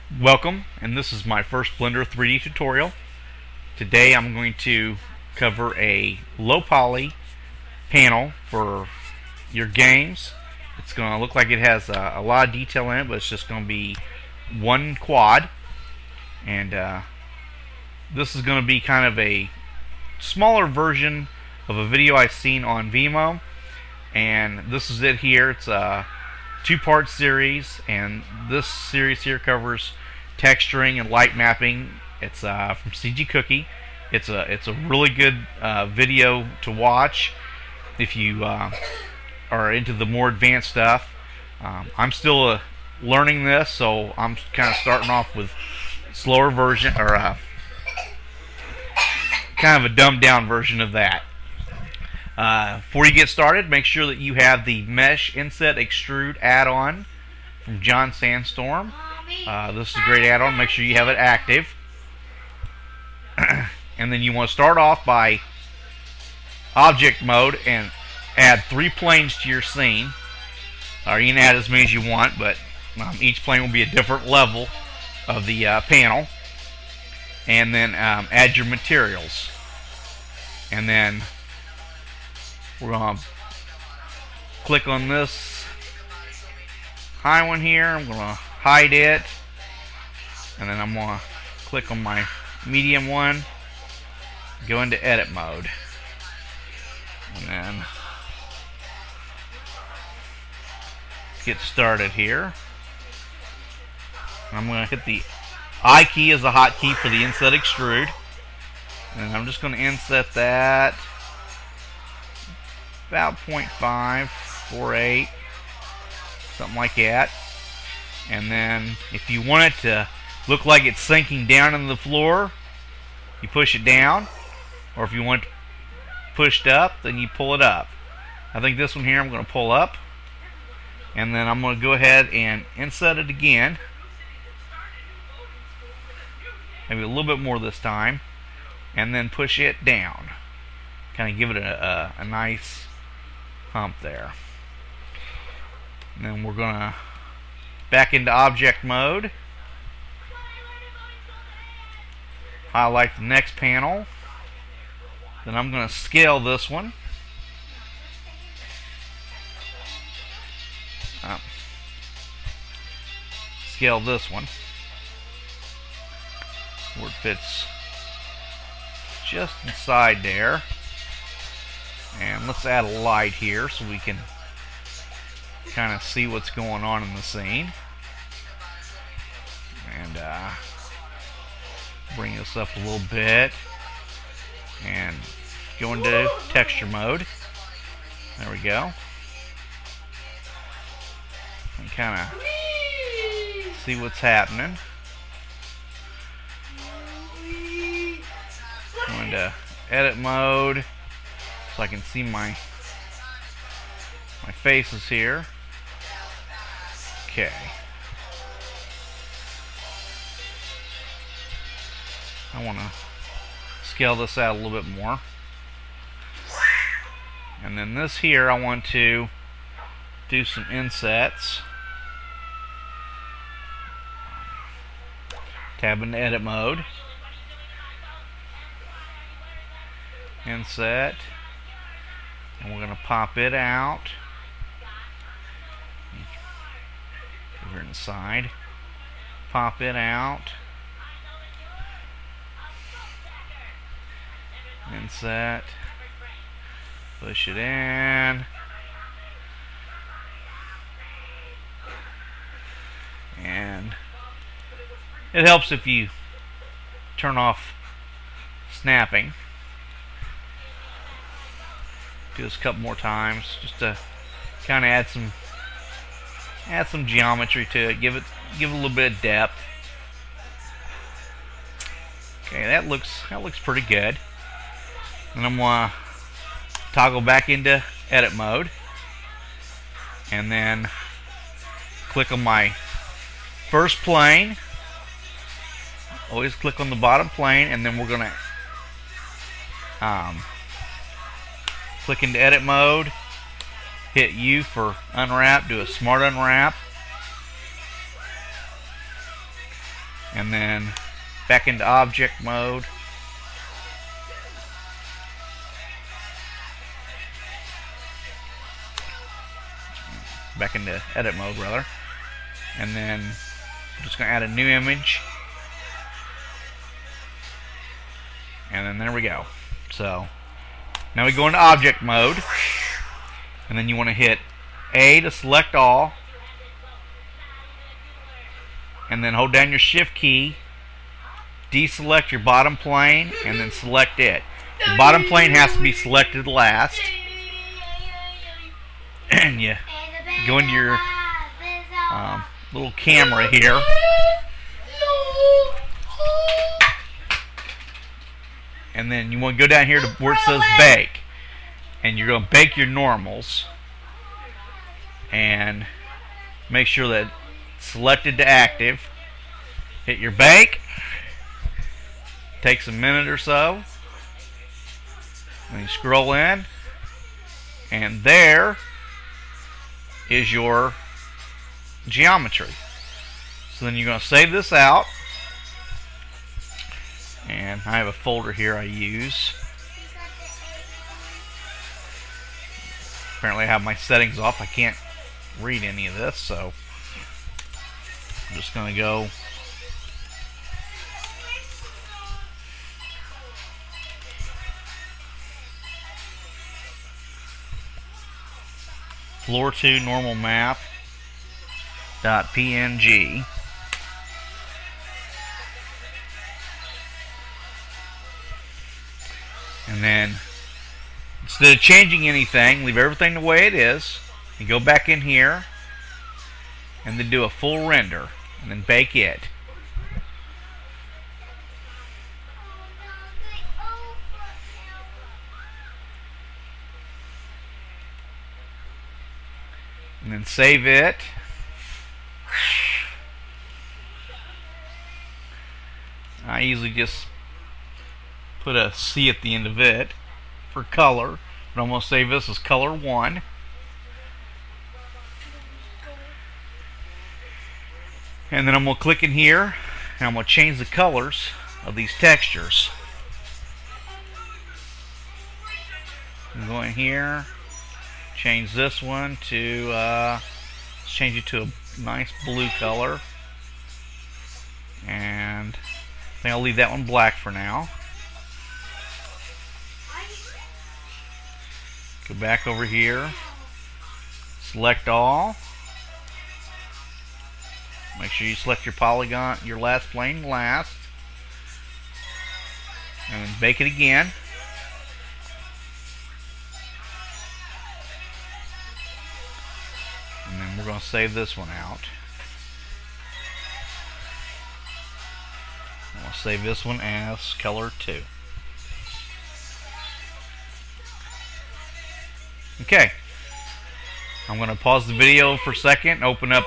Welcome, and this is my first Blender 3D tutorial. Today I'm going to cover a low poly panel for your games. It's going to look like it has a lot of detail in it, but it's just going to be one quad. And this is going to be kind of a smaller version of a video I've seen on Vimeo. And this is it here. It's a two-part series, and this series here covers texturing and light mapping. It's from CG Cookie. It's a really good video to watch if you are into the more advanced stuff. I'm still learning this, so I'm kind of starting off with slower version, or kind of a dumbed down version of that. Before you get started, make sure that you have the Mesh Inset Extrude add-on from John Sandstorm. This is a great add-on. Make sure you have it active. And then you want to start off by object mode and add 3 planes to your scene. Or you can add as many as you want, but each plane will be a different level of the panel. And then add your materials. And then we're going to click on this high one here. I'm going to hide it. And then I'm going to click on my medium one. Go into edit mode. And then let's get started here. I'm going to hit the I key as a hotkey for the inset extrude. And I'm just going to inset that about 0.548, something like that. And then if you want it to look like it's sinking down into the floor, you push it down. Or if you want it pushed up, then you pull it up. I think this one here I'm going to pull up. And then I'm going to go ahead and inset it again. Maybe a little bit more this time. And then push it down. Kind of give it a nice hump there. And then we're going to back into object mode. Highlight the next panel. Then I'm going to scale this one. Scale this one where it fits just inside there. And let's add a light here so we can kind of see what's going on in the scene. And bring this up a little bit. And go into texture mode. There we go. And kind of see what's happening. Go into edit mode so I can see my faces here. Okay. I want to scale this out a little bit more. And then this here I want to do some insets. Tab into edit mode. Inset. And we're going to pop it out. Over in the side. Pop it out. Inset. Push it in. And it helps if you turn off snapping. Do this a couple more times just to kind of add some geometry to it. Give it a little bit of depth. Okay, that looks pretty good. And I'm going to toggle back into edit mode. And then click on my first plane. Always click on the bottom plane, and then we're going to click into edit mode. Hit U for unwrap. Do a smart unwrap. and then back into object mode. Back into edit mode rather, and then I'm just going to add a new image, and then there we go. So now we go into object mode, and then you want to hit A to select all, and then hold down your shift key, deselect your bottom plane, and then select it. The bottom plane has to be selected last, and you go into your little camera here, and then you want to go down here to where it says bake, and you're going to bake your normals, and make sure that it's selected to active. Hit your bake. Takes a minute or so, and you scroll in, and there is your geometry. So then you're going to save this out, and I have a folder here I use. Apparently I have my settings off. I can't read any of this, so I'm just going to go floor 2 normal map .png, and then instead of changing anything, leave everything the way it is, and go back in here and then do a full render and then bake it. And then save it. I usually just put a C at the end of it for color, but I'm going to save this as color 1. And then I'm going to click in here, and I'm going to change the colors of these textures. I'm going here. Change this one to let's change it to a nice blue color, and I think I'll leave that one black for now. Go back over here, select all, make sure you select your polygon, your last plane last, and then bake it again. And then we're going to save this one out. I'm going to save this one as color 2. Okay. I'm going to pause the video for a second, open up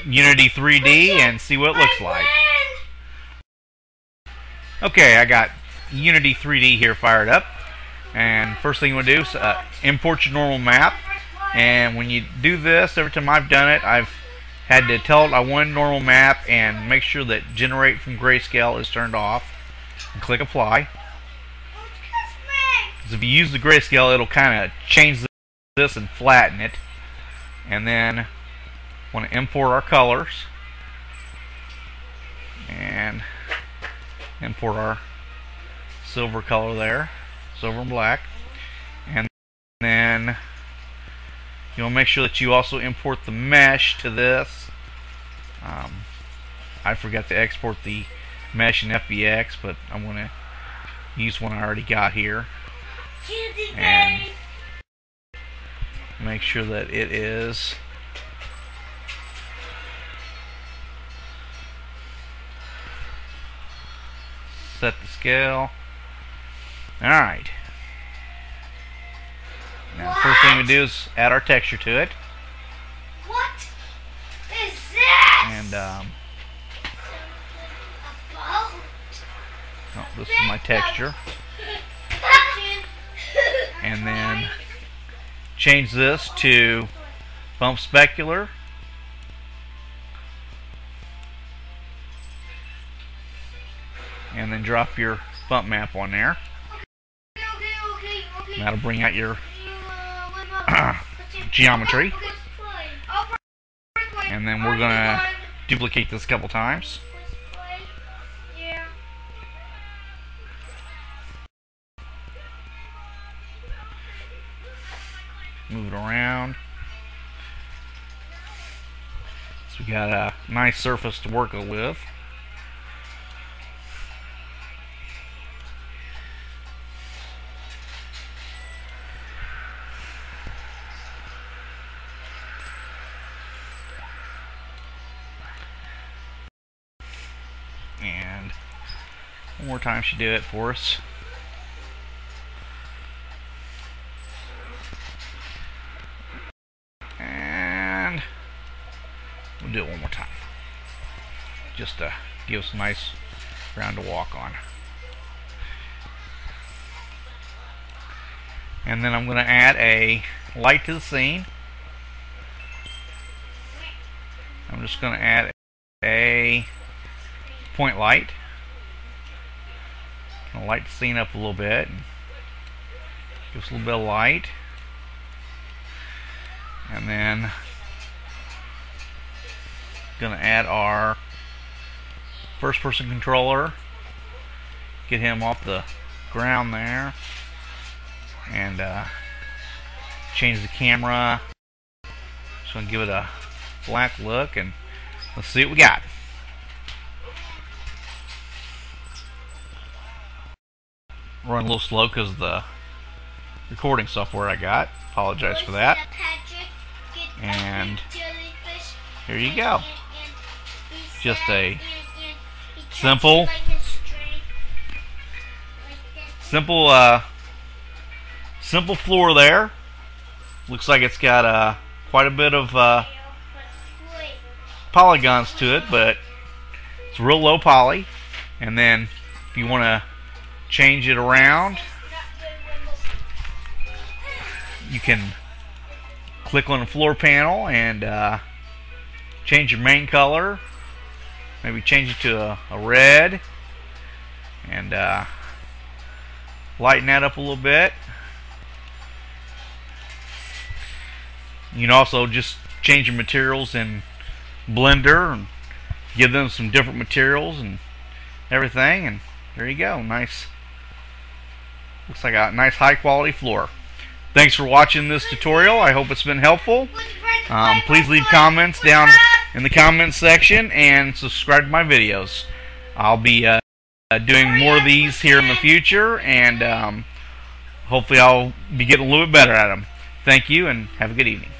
Unity3d and see what it looks like. Okay, I got Unity3d here fired up. And first thing you want to do is import your normal map. And when you do this, every time I've done it, I've had to tell it I want a normal map and make sure that generate from grayscale is turned off, and click apply. Because if you use the grayscale, it'll kind of change this and flatten it. And then want to import our colors and import our silver color there, silver and black. And then you want to make sure that you also import the mesh to this. I forgot to export the mesh in FBX, but I'm going to use one I already got here. And make sure that it is set the scale. Alright. Now, first thing we do is add our texture to it. What is this? And oh, this is my texture. And then change this to bump specular. and then drop your bump map on there. Okay. That'll bring out your geometry. And then we're gonna duplicate this a couple times. Move it around. So we got a nice surface to work with. And one more time should do it for us. And we'll do it one more time, just to give us a nice ground to walk on. And then I'm going to add a light to the scene. I'm just going to add a point light. I'll light the scene up a little bit. Give us a little bit of light. And then gonna add our first person controller. Get him off the ground there. And change the camera. Just gonna give it a black look, and let's see what we got. Run a little slow because of the recording software I got. Apologize for that. And here you go. Just a simple floor there. Looks like it's got quite a bit of polygons to it, but it's real low poly. And then if you want to change it around, you can click on the floor panel and change your main color. Maybe change it to a red, and lighten that up a little bit. You can also just change your materials in Blender and give them some different materials and everything, and there you go. Nice. Looks like a nice high quality floor. Thanks for watching this tutorial. I hope it's been helpful. Please leave comments down in the comments section and subscribe to my videos. I'll be doing more of these here in the future, and hopefully I'll be getting a little bit better at them. Thank you, and have a good evening.